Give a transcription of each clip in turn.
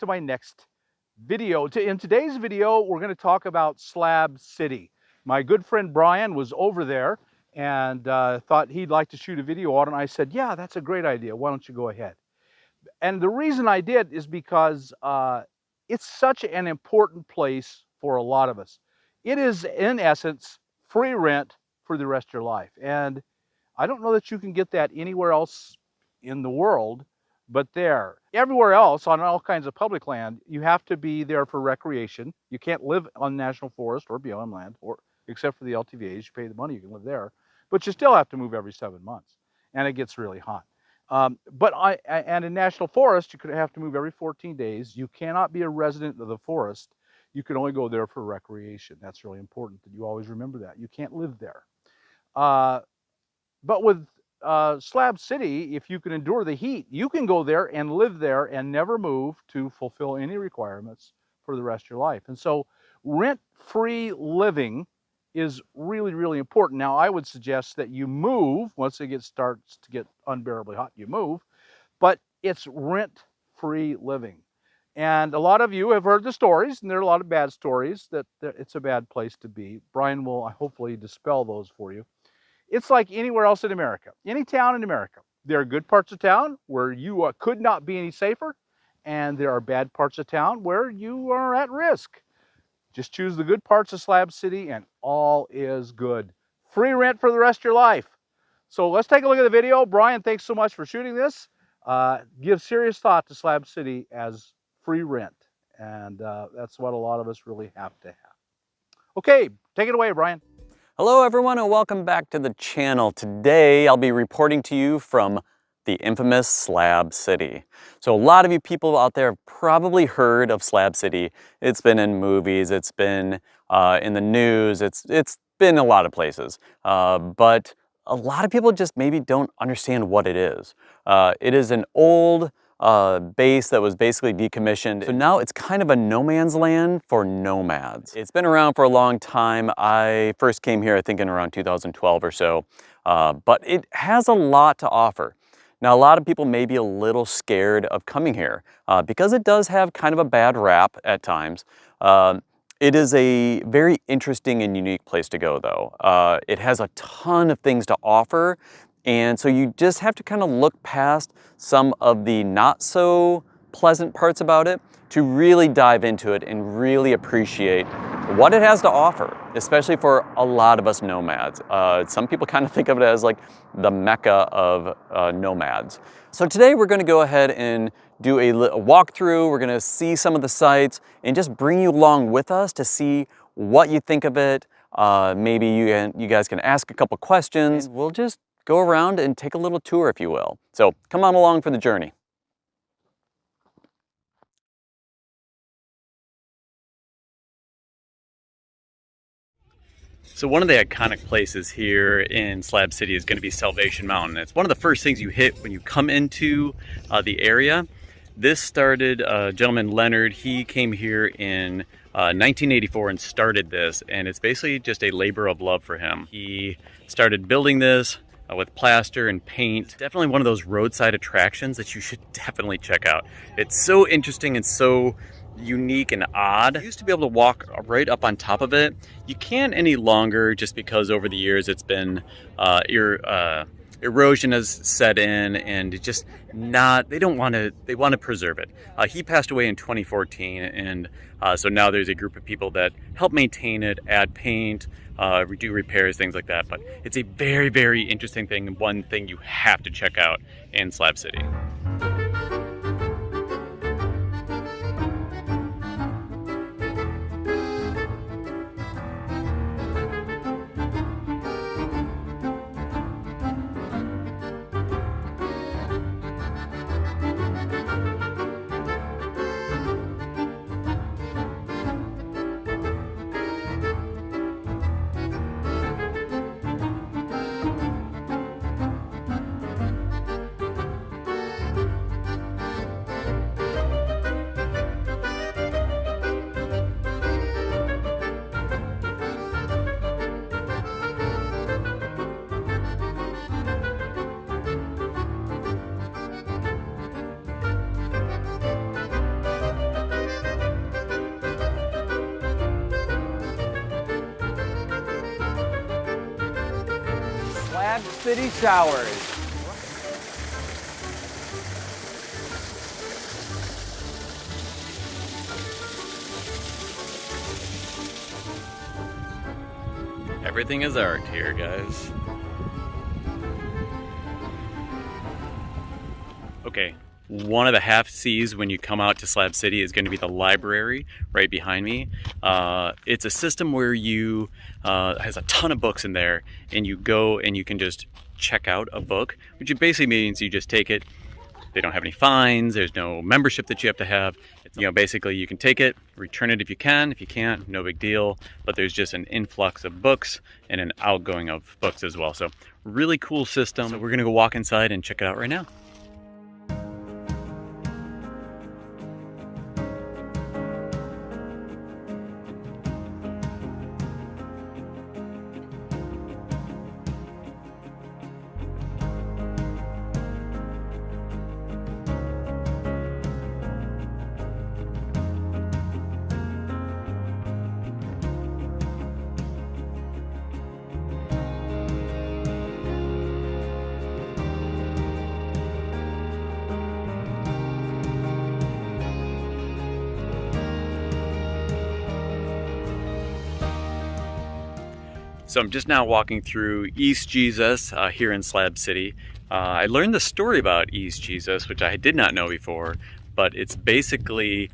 to my next video. In today's video, we're going to talk about Slab City. My good friend Brian was over there and thought he'd like to shoot a video on it. And I said, yeah, that's a great idea. Why don't you go ahead? And the reason I did is because it's such an important place for a lot of us. It is, in essence, free rent for the rest of your life. And I don't know that you can get that anywhere else in the world but there. Everywhere else, on all kinds of public land, you have to be there for recreation. You can't live on national forest or BLM land, or except for the LTVAs. You pay the money, you can live there. But you still have to move every 7 months, and it gets really hot. And in national forest, you could have to move every 14 days. You cannot be a resident of the forest. You can only go there for recreation. That's really important that you always remember that. You can't live there. But with Slab City, if you can endure the heat, you can go there and live there and never move to fulfill any requirements for the rest of your life. And so rent-free living is really, really important. Now, I would suggest that you move once it starts to get unbearably hot, you move, but it's rent-free living. And a lot of you have heard the stories, and there are a lot of bad stories that it's a bad place to be. Brian will hopefully dispel those for you. It's like anywhere else in America, any town in America. There are good parts of town where you could not be any safer, and there are bad parts of town where you are at risk. Just choose the good parts of Slab City and all is good. Free rent for the rest of your life. So let's take a look at the video. Brian, thanks so much for shooting this. Give serious thought to Slab City as free rent. And that's what a lot of us really have to have. Okay, take it away, Brian. Hello everyone and welcome back to the channel. Today I'll be reporting to you from the infamous Slab City. So a lot of you people out there have probably heard of Slab City. It's been in movies, it's been in the news, it's been a lot of places. But a lot of people just maybe don't understand what it is. It is an old base that was basically decommissioned. So now it's kind of a no man's land for nomads. It's been around for a long time. I first came here, I think in around 2012 or so, but it has a lot to offer. Now, a lot of people may be a little scared of coming here because it does have kind of a bad rap at times. It is a very interesting and unique place to go though. It has a ton of things to offer. And so you just have to kind of look past some of the not so pleasant parts about it to really dive into it and really appreciate what it has to offer, especially for a lot of us nomads. Some people kind of think of it as like the mecca of nomads. So today we're going to go ahead and do a walkthrough. We're going to see some of the sites and just bring you along with us to see what you think of it. Maybe you guys can ask a couple questions. We'll just go around and take a little tour, if you will. So come on along for the journey. So one of the iconic places here in Slab City is going to be Salvation Mountain. It's one of the first things you hit when you come into the area. This started, gentleman Leonard, he came here in 1984 and started this, and it's basically just a labor of love for him. He started building this with plaster and paint. It's definitely one of those roadside attractions that you should definitely check out. It's so interesting and so unique and odd. You used to be able to walk right up on top of it. You can't any longer just because over the years it's been erosion has set in and it's just not, they want to preserve it. He passed away in 2014 and so now there's a group of people that help maintain it, add paint, do repairs, things like that. But it's a very, very interesting thing and one thing you have to check out in Slab City. Slab City Showers. Everything is art here, guys. Okay, one of the half C's when you come out to Slab City is going to be the library right behind me. It's a system where you has a ton of books in there, and you go and you can just check out a book, which basically means you just take it. They don't have any fines. There's no membership that you have to have. You know, basically you can take it, return it if you can. If you can't, no big deal. But there's just an influx of books and an outgoing of books as well. So really cool system. So we're gonna go walk inside and check it out right now. So I'm just now walking through East Jesus here in Slab City. I learned the story about East Jesus, which I did not know before, but it's basically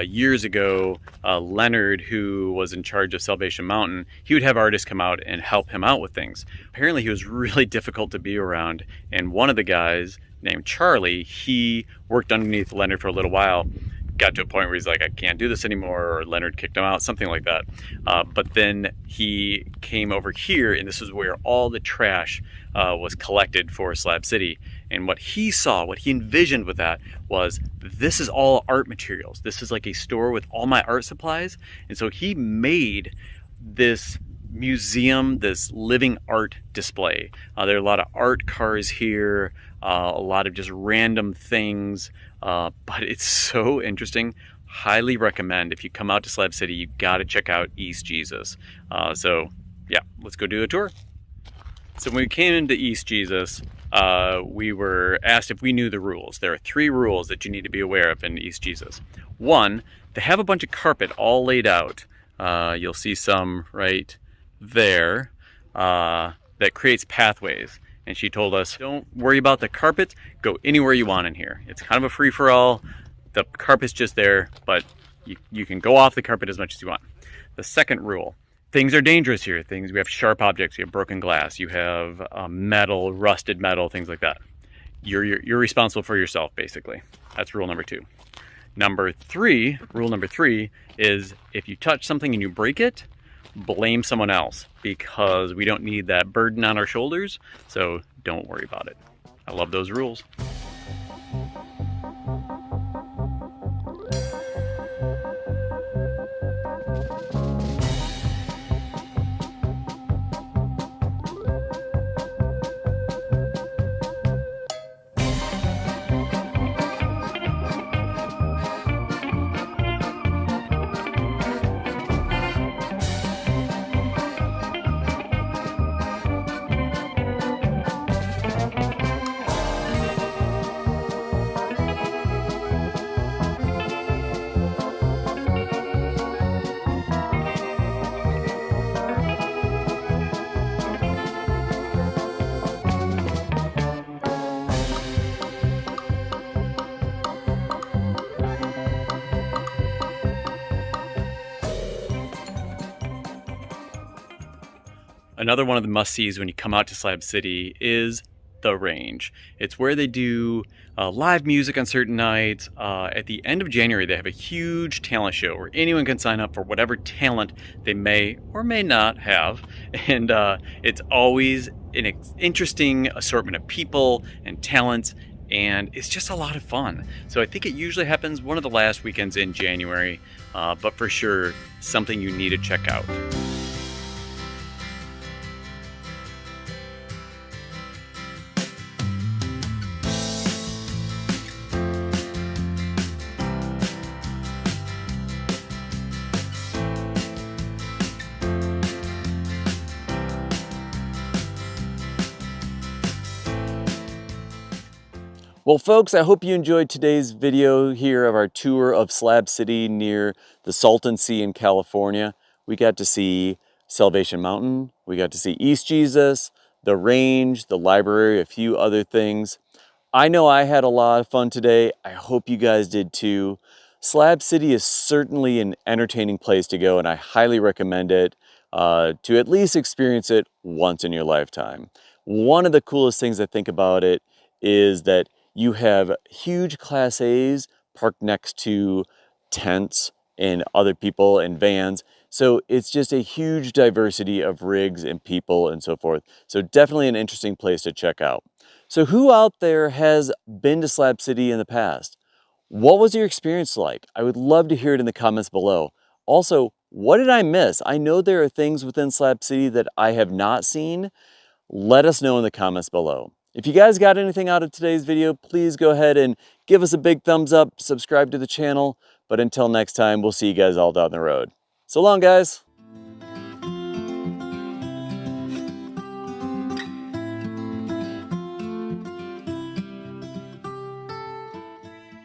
years ago, Leonard, who was in charge of Salvation Mountain, he would have artists come out and help him out with things. Apparently he was really difficult to be around, and one of the guys named Charlie, he worked underneath Leonard for a little while. Got to a point where he's like, I can't do this anymore, or Leonard kicked him out, something like that. But then he came over here, and this is where all the trash was collected for Slab City. And what he saw, what he envisioned with that was, this is all art materials. This is like a store with all my art supplies. And so he made this museum, this living art display. There are a lot of art cars here, a lot of just random things, but it's so interesting. Highly recommend, if you come out to Slab City, you gotta check out East Jesus. So yeah, let's go do a tour. So when we came into East Jesus, we were asked if we knew the rules. There are 3 rules that you need to be aware of in East Jesus. 1, they have a bunch of carpet all laid out. You'll see some right there that creates pathways. And she told us, don't worry about the carpet, go anywhere you want in here. It's kind of a free-for-all. The carpet's just there, but you can go off the carpet as much as you want. The second rule, things are dangerous here. We have sharp objects, you have broken glass, you have metal, rusted metal, things like that. You're responsible for yourself, basically. That's rule number 2. Rule number 3 is, if you touch something and you break it, blame someone else, because we don't need that burden on our shoulders, so don't worry about it. I love those rules. Another one of the must-sees when you come out to Slab City is the range. It's where they do live music on certain nights. At the end of January, they have a huge talent show where anyone can sign up for whatever talent they may or may not have. And it's always an interesting assortment of people and talents, and it's just a lot of fun. So I think it usually happens one of the last weekends in January, but for sure, something you need to check out. Well, folks, I hope you enjoyed today's video here of our tour of Slab City near the Salton Sea in California. We got to see Salvation Mountain, we got to see East Jesus, the range, the library, a few other things. I know I had a lot of fun today. I hope you guys did too. Slab City is certainly an entertaining place to go, and I highly recommend it to at least experience it once in your lifetime. One of the coolest things I think about it is that you have huge Class A's parked next to tents and other people and vans. So it's just a huge diversity of rigs and people and so forth. So definitely an interesting place to check out. So who out there has been to Slab City in the past? What was your experience like? I would love to hear it in the comments below. Also, what did I miss? I know there are things within Slab City that I have not seen. Let us know in the comments below. If you guys got anything out of today's video, please go ahead and give us a big thumbs up, subscribe to the channel. But until next time, we'll see you guys all down the road. So long, guys.